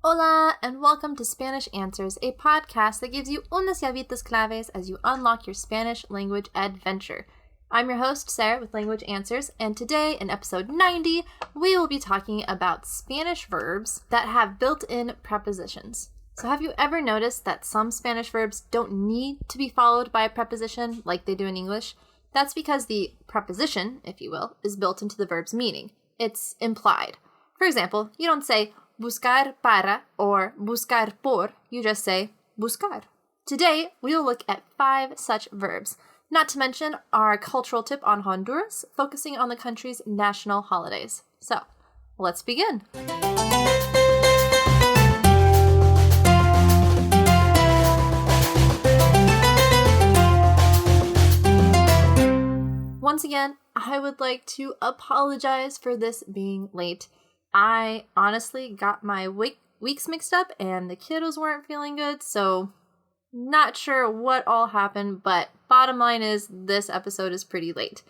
Hola, and welcome to Spanish Answers, a podcast that gives you unas llavitas claves as you unlock your Spanish language adventure. I'm your host, Sarah, with Language Answers, and today, in episode 90, we will be talking about Spanish verbs that have built-in prepositions. So have you ever noticed that some Spanish verbs don't need to be followed by a preposition like they do in English? That's because the preposition, if you will, is built into the verb's meaning. It's implied. For example, you don't say buscar para or buscar por, you just say buscar. Today, we will look at 5 such verbs, not to mention our cultural tip on Honduras, focusing on the country's national holidays. So, let's begin. Once again, I would like to apologize for this being late. I honestly got my weeks mixed up and the kiddos weren't feeling good, so not sure what all happened, but bottom line is this episode is pretty late.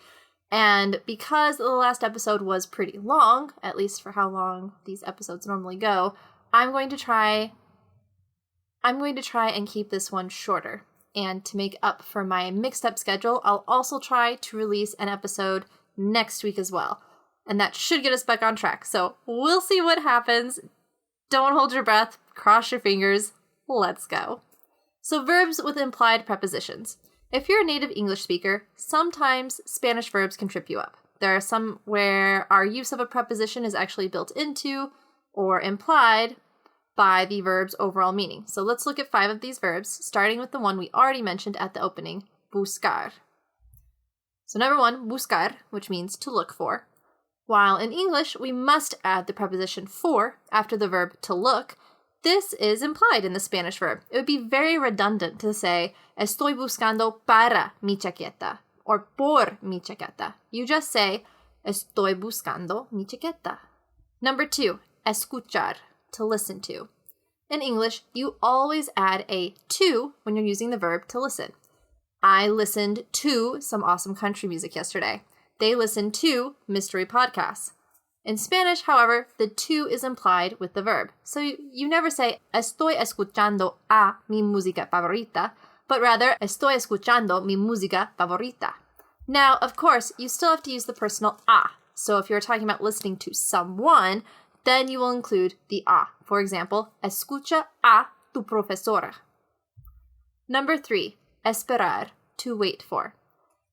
And because the last episode was pretty long, at least for how long these episodes normally go, I'm going to try and keep this one shorter. And to make up for my mixed up schedule, I'll also try to release an episode next week as well. And that should get us back on track. So we'll see what happens. Don't hold your breath. Cross your fingers. Let's go. So verbs with implied prepositions. If you're a native English speaker, sometimes Spanish verbs can trip you up. There are some where our use of a preposition is actually built into or implied by the verb's overall meaning. So let's look at 5 of these verbs, starting with the one we already mentioned at the opening, buscar. So number 1, buscar, which means to look for. While in English, we must add the preposition for after the verb to look, this is implied in the Spanish verb. It would be very redundant to say, estoy buscando para mi chaqueta, or por mi chaqueta. You just say, estoy buscando mi chaqueta. Number 2, escuchar, to listen to. In English, you always add a to when you're using the verb to listen. I listened to some awesome country music yesterday. They listen to mystery podcasts. In Spanish, however, the to is implied with the verb. So you never say, estoy escuchando a mi música favorita, but rather, estoy escuchando mi música favorita. Now, of course, you still have to use the personal a. So if you're talking about listening to someone, then you will include the a. For example, escucha a tu profesora. Number 3, esperar, to wait for.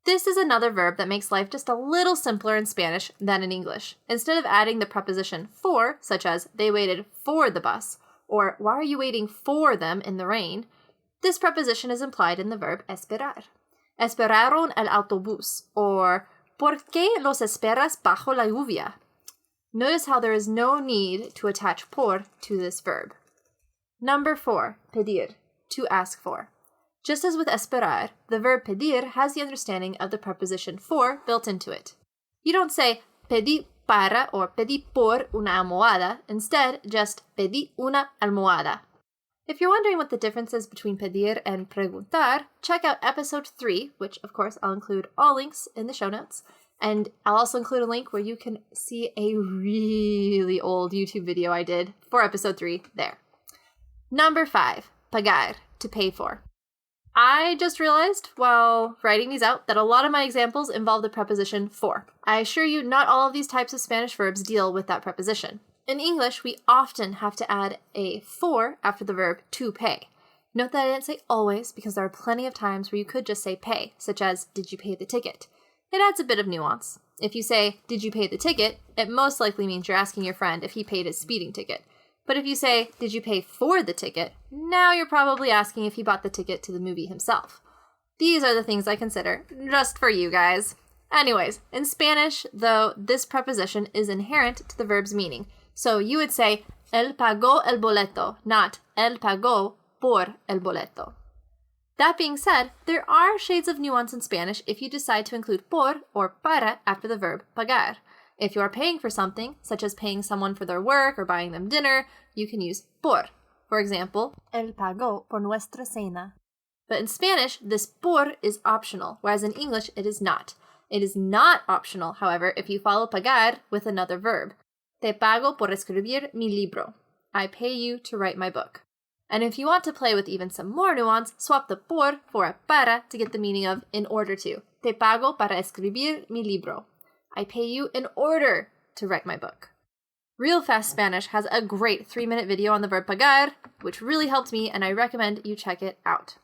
This is another verb that makes life just a little simpler in Spanish than in English. Instead of adding the preposition for, such as they waited for the bus, or why are you waiting for them in the rain, this preposition is implied in the verb esperar. Esperaron el autobús, or ¿por qué los esperas bajo la lluvia? Notice how there is no need to attach por to this verb. Number 4, pedir, to ask for. Just as with esperar, the verb pedir has the understanding of the preposition for built into it. You don't say pedí para or pedí por una almohada. Instead, just pedí una almohada. If you're wondering what the difference is between pedir and preguntar, check out episode 3, which of course I'll include all links in the show notes. And I'll also include a link where you can see a really old YouTube video I did for episode 3 there. Number 5, pagar, to pay for. I just realized while writing these out that a lot of my examples involve the preposition for. I assure you not all of these types of Spanish verbs deal with that preposition. In English, we often have to add a for after the verb to pay. Note that I didn't say always because there are plenty of times where you could just say pay, such as did you pay the ticket? It adds a bit of nuance. If you say did you pay the ticket, it most likely means you're asking your friend if he paid his speeding ticket. But if you say, did you pay for the ticket? Now you're probably asking if he bought the ticket to the movie himself. These are the things I consider just for you guys. Anyways, in Spanish, though, this preposition is inherent to the verb's meaning. So you would say, él pagó el boleto, not él pagó por el boleto. That being said, there are shades of nuance in Spanish if you decide to include por or para after the verb pagar. If you are paying for something, such as paying someone for their work or buying them dinner, you can use por. For example, él pagó por nuestra cena. But in Spanish, this por is optional, whereas in English, it is not. It is not optional, however, if you follow pagar with another verb. Te pago por escribir mi libro. I pay you to write my book. And if you want to play with even some more nuance, swap the por for a para to get the meaning of in order to. Te pago para escribir mi libro. I pay you in order to write my book. Real Fast Spanish has a great 3-minute video on the verb pagar, which really helped me, and I recommend you check it out.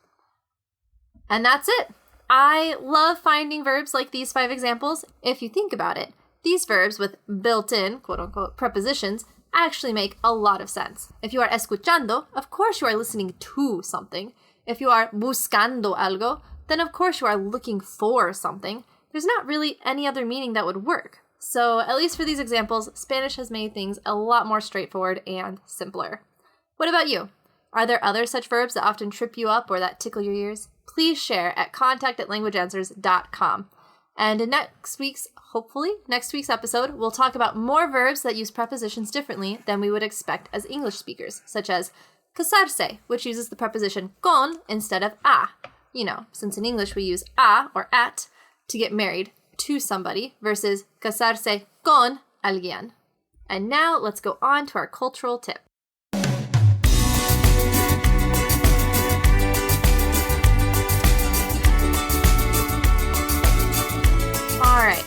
And that's it. I love finding verbs like these 5 examples. If you think about it, these verbs with built-in, quote-unquote, prepositions actually make a lot of sense. If you are escuchando, of course you are listening to something. If you are buscando algo, then of course you are looking for something. There's not really any other meaning that would work. So, at least for these examples, Spanish has made things a lot more straightforward and simpler. What about you? Are there other such verbs that often trip you up or that tickle your ears? Please share at contact@languageanswers.com. And in next week's episode, we'll talk about more verbs that use prepositions differently than we would expect as English speakers, such as casarse, which uses the preposition con instead of a. You know, since in English we use a or at to get married to somebody versus casarse con alguien. And now let's go on to our cultural tip. All right,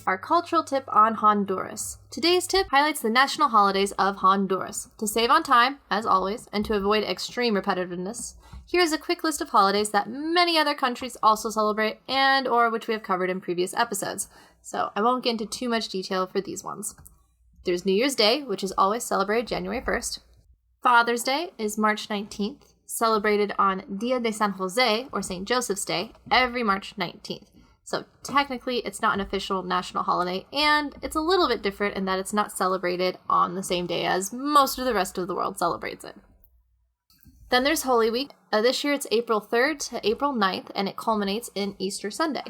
our cultural tip on Honduras. Today's tip highlights the national holidays of Honduras. To save on time, as always, and to avoid extreme repetitiveness, here's a quick list of holidays that many other countries also celebrate and or which we have covered in previous episodes. So I won't get into too much detail for these ones. There's New Year's Day, which is always celebrated January 1st. Father's Day is March 19th, celebrated on Dia de San Jose, or St. Joseph's Day, every March 19th. So technically, it's not an official national holiday, and it's a little bit different in that it's not celebrated on the same day as most of the rest of the world celebrates it. Then there's Holy Week. This year it's April 3rd to April 9th, and it culminates in Easter Sunday.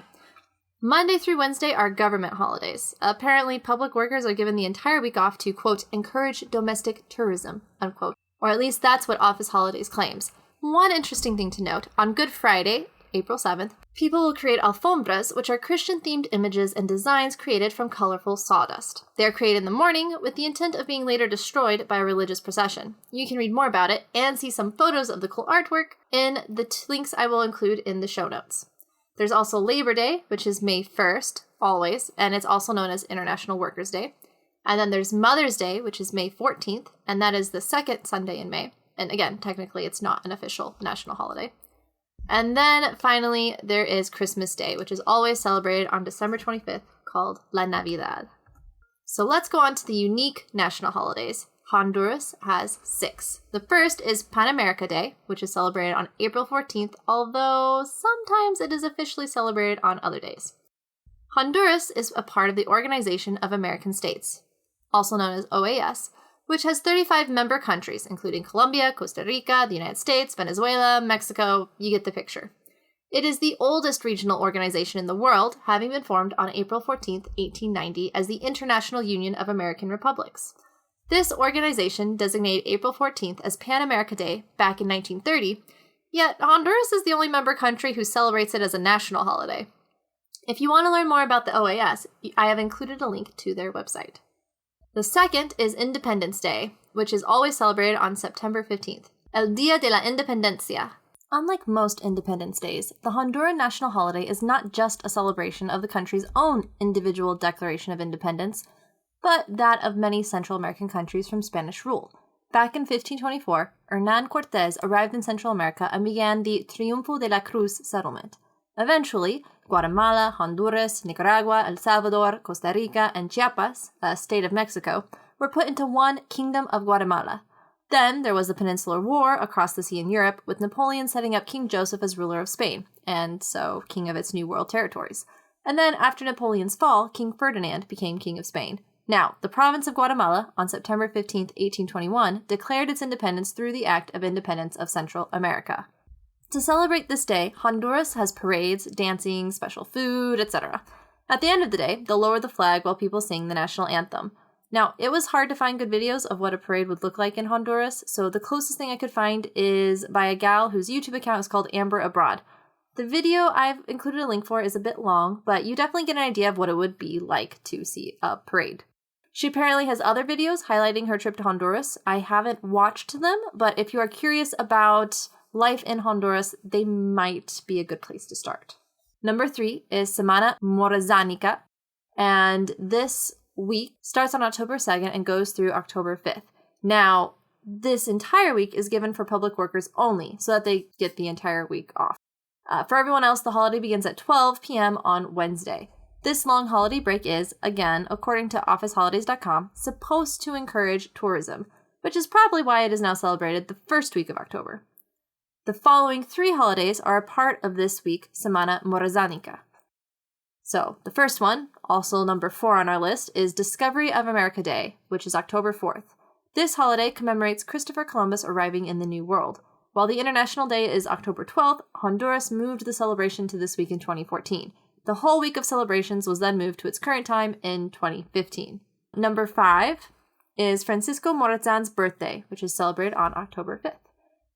Monday through Wednesday are government holidays. Apparently, public workers are given the entire week off to, quote, encourage domestic tourism, unquote. Or at least that's what Office Holidays claims. One interesting thing to note, on Good Friday, April 7th, people will create alfombras, which are Christian-themed images and designs created from colorful sawdust. They are created in the morning with the intent of being later destroyed by a religious procession. You can read more about it and see some photos of the cool artwork in the links I will include in the show notes. There's also Labor Day, which is May 1st, always, and it's also known as International Workers' Day. And then there's Mother's Day, which is May 14th, and that is the second Sunday in May. And again, technically it's not an official national holiday. And then finally, there is Christmas Day, which is always celebrated on December 25th, called La Navidad. So let's go on to the unique national holidays. Honduras has 6. The first is Pan America Day, which is celebrated on April 14th, although sometimes it is officially celebrated on other days. Honduras is a part of the Organization of American States, also known as OAS, which has 35 member countries, including Colombia, Costa Rica, the United States, Venezuela, Mexico. You get the picture. It is the oldest regional organization in the world, having been formed on April 14, 1890, as the International Union of American Republics. This organization designated April 14th as Pan America Day back in 1930, yet Honduras is the only member country who celebrates it as a national holiday. If you want to learn more about the OAS, I have included a link to their website. The second is Independence Day, which is always celebrated on September 15th, El Día de la Independencia. Unlike most Independence Days, the Honduran national holiday is not just a celebration of the country's own individual Declaration of Independence, but that of many Central American countries from Spanish rule. Back in 1524, Hernán Cortés arrived in Central America and began the Triunfo de la Cruz settlement. Eventually, Guatemala, Honduras, Nicaragua, El Salvador, Costa Rica, and Chiapas, a state of Mexico, were put into one Kingdom of Guatemala. Then there was the Peninsular War across the sea in Europe, with Napoleon setting up King Joseph as ruler of Spain, and so king of its New World territories. And then after Napoleon's fall, King Ferdinand became king of Spain. Now, the province of Guatemala, on September 15, 1821, declared its independence through the Act of Independence of Central America. To celebrate this day, Honduras has parades, dancing, special food, etc. At the end of the day, they'll lower the flag while people sing the national anthem. Now, it was hard to find good videos of what a parade would look like in Honduras, so the closest thing I could find is by a gal whose YouTube account is called Amber Abroad. The video I've included a link for is a bit long, but you definitely get an idea of what it would be like to see a parade. She apparently has other videos highlighting her trip to Honduras. I haven't watched them, but if you are curious about life in Honduras, they might be a good place to start. Number 3 is Semana Morazánica, and this week starts on October 2nd and goes through October 5th. Now, this entire week is given for public workers only, so that they get the entire week off. For everyone else, the holiday begins at 12 p.m. on Wednesday. This long holiday break is, again, according to officeholidays.com, supposed to encourage tourism, which is probably why it is now celebrated the first week of October. The following 3 holidays are a part of this week, Semana Morazánica. So, the first one, also number 4 on our list, is Discovery of America Day, which is October 4th. This holiday commemorates Christopher Columbus arriving in the New World. While the International Day is October 12th, Honduras moved the celebration to this week in 2014. The whole week of celebrations was then moved to its current time in 2015. Number 5 is Francisco Morazan's birthday, which is celebrated on October 5th.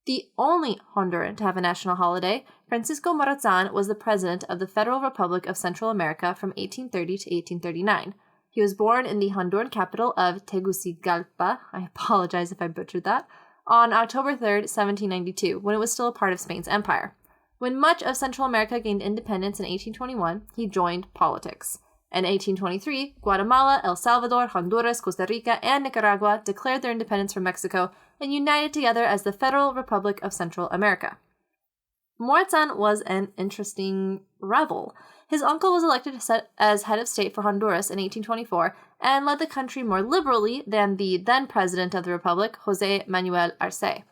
The only Honduran to have a national holiday, Francisco Morazan was the president of the Federal Republic of Central America from 1830 to 1839. He was born in the Honduran capital of Tegucigalpa, I apologize if I butchered that, on October 3rd, 1792, when it was still a part of Spain's empire. When much of Central America gained independence in 1821, he joined politics. In 1823, Guatemala, El Salvador, Honduras, Costa Rica, and Nicaragua declared their independence from Mexico and united together as the Federal Republic of Central America. Morazan was an interesting rebel. His uncle was elected as head of state for Honduras in 1824 and led the country more liberally than the then president of the republic, José Manuel Arce.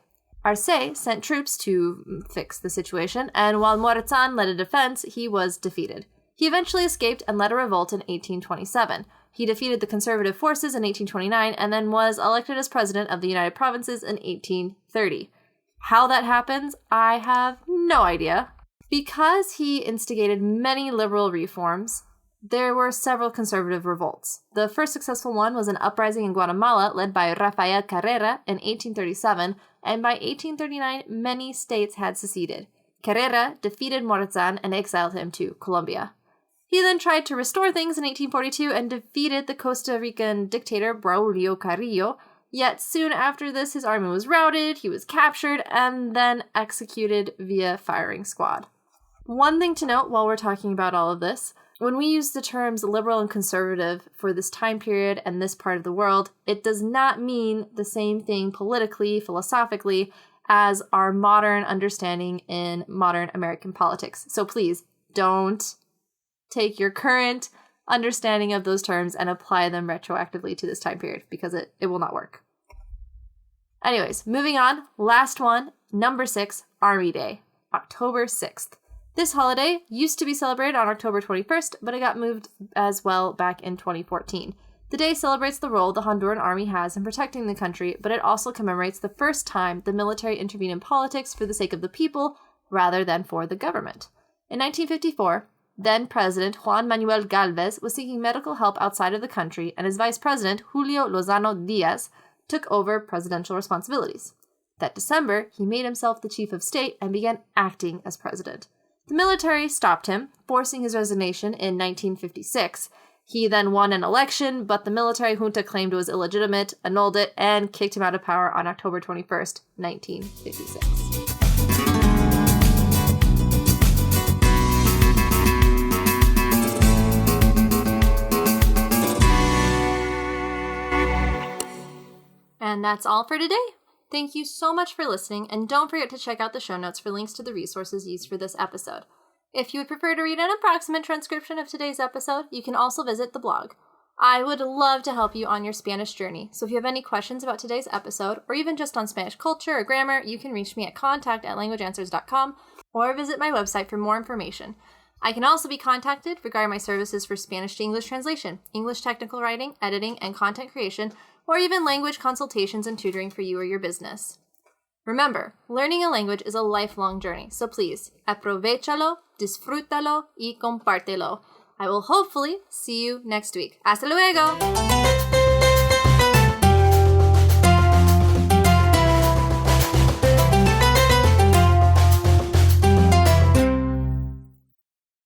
Arce sent troops to fix the situation, and while Morazan led a defense, he was defeated. He eventually escaped and led a revolt in 1827. He defeated the conservative forces in 1829 and then was elected as president of the United Provinces in 1830. How that happens, I have no idea. Because he instigated many liberal reforms, there were several conservative revolts. The first successful one was an uprising in Guatemala led by Rafael Carrera in 1837, and by 1839, many states had seceded. Carrera defeated Morazan and exiled him to Colombia. He then tried to restore things in 1842 and defeated the Costa Rican dictator Braulio Carrillo, yet soon after this his army was routed, he was captured, and then executed via firing squad. One thing to note while we're talking about all of this, when we use the terms liberal and conservative for this time period and this part of the world, it does not mean the same thing politically, philosophically, as our modern understanding in modern American politics. So please, don't take your current understanding of those terms and apply them retroactively to this time period, because it will not work. Anyways, moving on, last one, number 6, Army Day, October 6th. This holiday used to be celebrated on October 21st, but it got moved as well back in 2014. The day celebrates the role the Honduran army has in protecting the country, but it also commemorates the first time the military intervened in politics for the sake of the people rather than for the government. In 1954, then-President Juan Manuel Galvez was seeking medical help outside of the country, and his vice president, Julio Lozano Diaz, took over presidential responsibilities. That December, he made himself the chief of state and began acting as president. The military stopped him, forcing his resignation in 1956. He then won an election, but the military junta claimed it was illegitimate, annulled it, and kicked him out of power on October 21st, 1956. And that's all for today. Thank you so much for listening, and don't forget to check out the show notes for links to the resources used for this episode. If you would prefer to read an approximate transcription of today's episode, you can also visit the blog. I would love to help you on your Spanish journey, so if you have any questions about today's episode, or even just on Spanish culture or grammar, you can reach me at contact@languageanswers.com or visit my website for more information. I can also be contacted regarding my services for Spanish to English translation, English technical writing, editing, and content creation, or even language consultations and tutoring for you or your business. Remember, learning a language is a lifelong journey, so please, aprovechalo, disfrútalo, y compártelo. I will hopefully see you next week. Hasta luego!